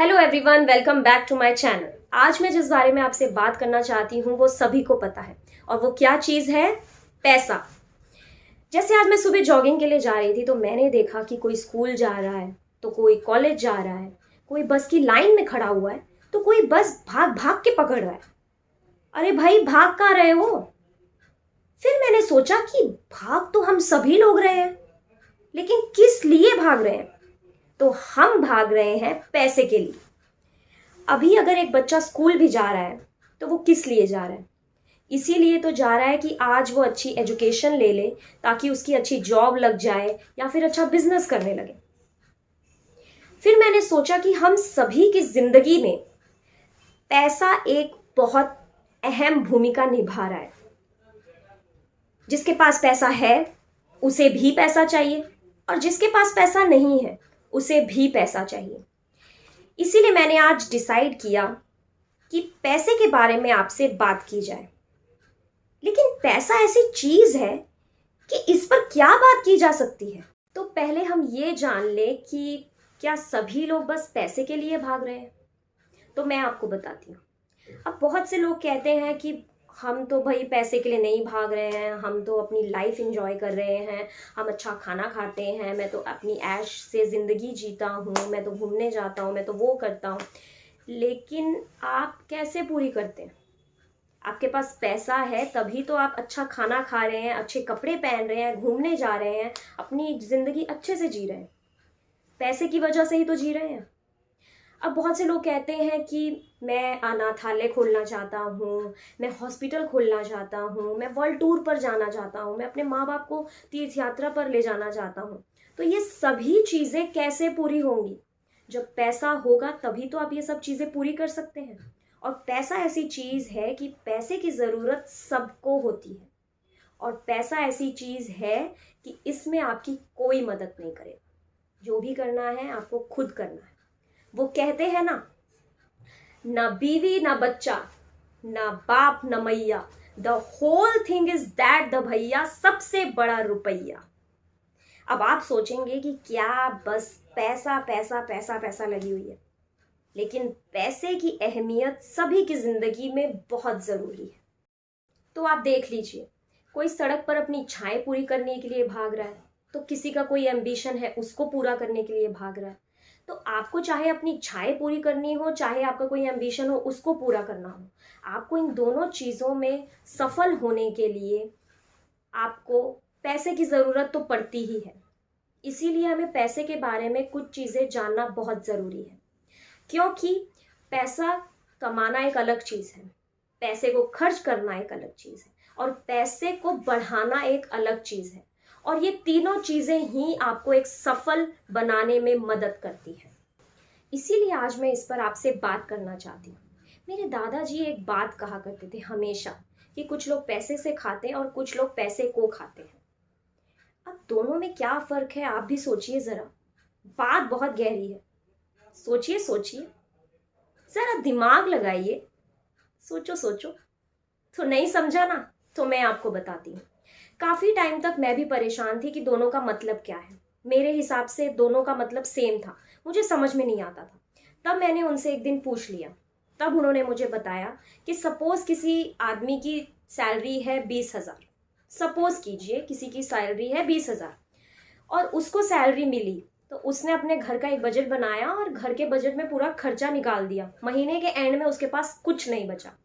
Hello everyone, welcome back to my channel. आज मैं जिस बारे में आपसे बात करना चाहती हूँ वो सभी को पता है, और वो क्या चीज़ है? पैसा। जैसे आज मैं सुबह जॉगिंग के लिए जा रही थी तो मैंने देखा कि कोई स्कूल जा रहा है, तो कोई कॉलेज जा रहा है, कोई बस की लाइन में खड़ा हुआ है, तो कोई बस भाग भाग के पकड़ रहा है। अरे भाई, भाग कहाँ रहे हो? फिर मैंने सोचा कि भाग तो हम सभी लोग रहे हैं, लेकिन किस लिए भाग रहे हैं? तो हम भाग रहे हैं पैसे के लिए। अभी अगर एक बच्चा स्कूल भी जा रहा है तो वो किस लिए जा रहा है? इसीलिए तो जा रहा है कि आज वो अच्छी एजुकेशन ले ले, ताकि उसकी अच्छी जॉब लग जाए या फिर अच्छा बिजनेस करने लगे। फिर मैंने सोचा कि हम सभी की जिंदगी में पैसा एक बहुत अहम भूमिका निभा रहा है। जिसके पास पैसा है उसे भी पैसा चाहिए, और जिसके पास पैसा नहीं है उसे भी पैसा चाहिए। इसीलिए मैंने आज डिसाइड किया कि पैसे के बारे में आपसे बात की जाए। लेकिन पैसा ऐसी चीज है कि इस पर क्या बात की जा सकती है? तो पहले हम ये जान ले कि क्या सभी लोग बस पैसे के लिए भाग रहे हैं? तो मैं आपको बताती हूँ। अब बहुत से लोग कहते हैं कि हम तो भाई पैसे के लिए नहीं भाग रहे हैं, हम तो अपनी लाइफ एंजॉय कर रहे हैं, हम अच्छा खाना खाते हैं, मैं तो अपनी ऐश से ज़िंदगी जीता हूँ, मैं तो घूमने जाता हूँ, मैं तो वो करता हूँ। लेकिन आप कैसे पूरी करते हैं? आपके पास पैसा है तभी तो आप अच्छा खाना खा रहे हैं, अच्छे कपड़े पहन रहे हैं, घूमने जा रहे हैं, अपनी ज़िंदगी अच्छे से जी रहे हैं। पैसे की वजह से ही तो जी रहे हैं। अब बहुत से लोग कहते हैं कि मैं अनाथालय खोलना चाहता हूँ, मैं हॉस्पिटल खोलना चाहता हूँ, मैं वर्ल्ड टूर पर जाना चाहता हूँ, मैं अपने माँ बाप को तीर्थ यात्रा पर ले जाना चाहता हूँ। तो ये सभी चीज़ें कैसे पूरी होंगी? जब पैसा होगा तभी तो आप ये सब चीज़ें पूरी कर सकते हैं। और पैसा ऐसी चीज़ है कि पैसे की ज़रूरत सबको होती है, और पैसा ऐसी चीज़ है कि इसमें आपकी कोई मदद नहीं करेगा। जो भी करना है आपको खुद करना है। वो कहते हैं ना बीवी ना बच्चा, ना बाप ना मैया, the whole thing is that the भैया, सबसे बड़ा रुपया। अब आप सोचेंगे कि क्या बस पैसा पैसा पैसा पैसा लगी हुई है, लेकिन पैसे की अहमियत सभी की जिंदगी में बहुत जरूरी है। तो आप देख लीजिए, कोई सड़क पर अपनी इच्छाएं पूरी करने के लिए भाग रहा है, तो किसी का कोई एम्बिशन है उसको पूरा करने के लिए भाग रहा है। तो आपको चाहे अपनी इच्छाएं पूरी करनी हो, चाहे आपका कोई एम्बिशन हो उसको पूरा करना हो, आपको इन दोनों चीज़ों में सफल होने के लिए आपको पैसे की ज़रूरत तो पड़ती ही है। इसीलिए हमें पैसे के बारे में कुछ चीज़ें जानना बहुत ज़रूरी है। क्योंकि पैसा कमाना एक अलग चीज़ है, पैसे को खर्च करना एक अलग चीज़ है, और पैसे को बढ़ाना एक अलग चीज़ है। और ये तीनों चीज़ें ही आपको एक सफल बनाने में मदद करती है। इसीलिए आज मैं इस पर आपसे बात करना चाहती हूँ। मेरे दादाजी एक बात कहा करते थे हमेशा कि कुछ लोग पैसे से खाते हैं और कुछ लोग पैसे को खाते हैं। अब दोनों में क्या फ़र्क है आप भी सोचिए ज़रा। बात बहुत गहरी है, सोचिए सोचिए, ज़रा दिमाग लगाइए, सोचो सोचो। तो नहीं समझा ना, तो मैं आपको बताती हूँ। काफ़ी टाइम तक मैं भी परेशान थी कि दोनों का मतलब क्या है। मेरे हिसाब से दोनों का मतलब सेम था, मुझे समझ में नहीं आता था। तब मैंने उनसे एक दिन पूछ लिया, तब उन्होंने मुझे बताया कि सपोज़ किसी आदमी की सैलरी है 20,000। सपोज़ कीजिए किसी की सैलरी है 20,000 और उसको सैलरी मिली, तो उसने अपने घर का एक बजट बनाया और घर के बजट में पूरा खर्चा निकाल दिया। महीने के एंड में उसके पास कुछ नहीं बचा।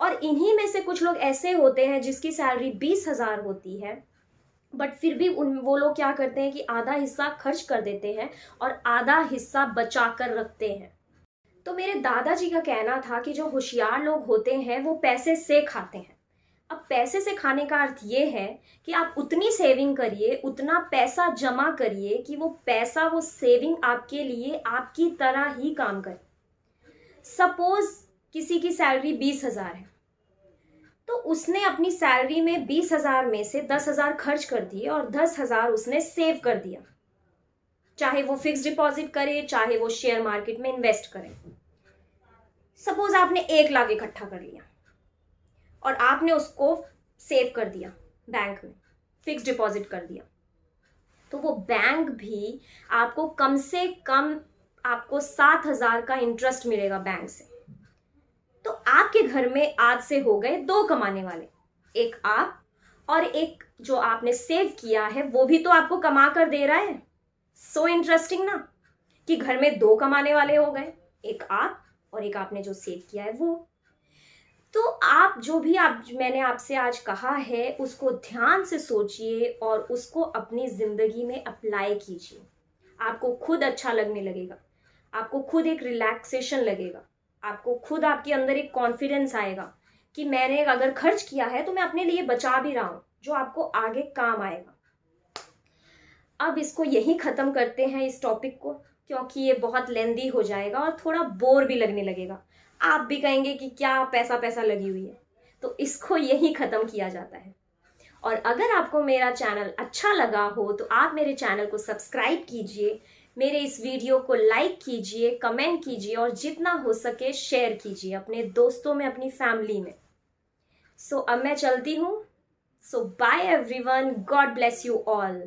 और इन्हीं में से कुछ लोग ऐसे होते हैं जिसकी सैलरी 20,000 होती है, बट फिर भी वो लोग क्या करते हैं कि आधा हिस्सा खर्च कर देते हैं और आधा हिस्सा बचा कर रखते हैं। तो मेरे दादाजी का कहना था कि जो होशियार लोग होते हैं वो पैसे से खाते हैं। अब पैसे से खाने का अर्थ ये है कि आप उतनी सेविंग करिए, उतना पैसा जमा करिए कि वो पैसा, वो सेविंग आपके लिए आपकी तरह ही काम करे। सपोज किसी की सैलरी 20,000 है, तो उसने अपनी सैलरी में 20,000 में से 10,000 खर्च कर दिए और 10,000 उसने सेव कर दिया। चाहे वो फिक्स डिपॉजिट करे, चाहे वो शेयर मार्केट में इन्वेस्ट करे। सपोज आपने 1 लाख इकट्ठा कर लिया और आपने उसको सेव कर दिया बैंक में, फिक्स डिपॉजिट कर दिया। तो वो बैंक भी आपको कम से कम आपको 7,000 का इंटरेस्ट मिलेगा बैंक से। तो आपके घर में आज से हो गए 2 कमाने वाले, एक आप और एक जो आपने सेव किया है वो भी तो आपको कमा कर दे रहा है। सो इंटरेस्टिंग ना, कि घर में 2 कमाने वाले हो गए, एक आप और एक आपने जो सेव किया है वो। तो आप जो भी मैंने आपसे आज कहा है उसको ध्यान से सोचिए और उसको अपनी जिंदगी में अप्लाई कीजिए। आपको खुद अच्छा लगने लगेगा, आपको खुद एक रिलैक्सेशन लगेगा, आपको खुद आपके अंदर एक कॉन्फिडेंस आएगा कि मैंने अगर खर्च किया है तो मैं अपने लिए बचा भी रहा हूं, जो आपको आगे काम आएगा। अब इसको यहीं खत्म करते हैं इस टॉपिक को, क्योंकि ये बहुत लेंदी हो जाएगा और थोड़ा बोर भी लगने लगेगा। आप भी कहेंगे कि क्या पैसा पैसा लगी हुई है, तो इसको यहीं खत्म किया जाता है। और अगर आपको मेरा चैनल अच्छा लगा हो तो आप मेरे चैनल को सब्सक्राइब कीजिए, मेरे इस वीडियो को लाइक कीजिए, कमेंट कीजिए और जितना हो सके शेयर कीजिए अपने दोस्तों में, अपनी फैमिली में। सो अब मैं चलती हूँ। So bye everyone, God bless you all.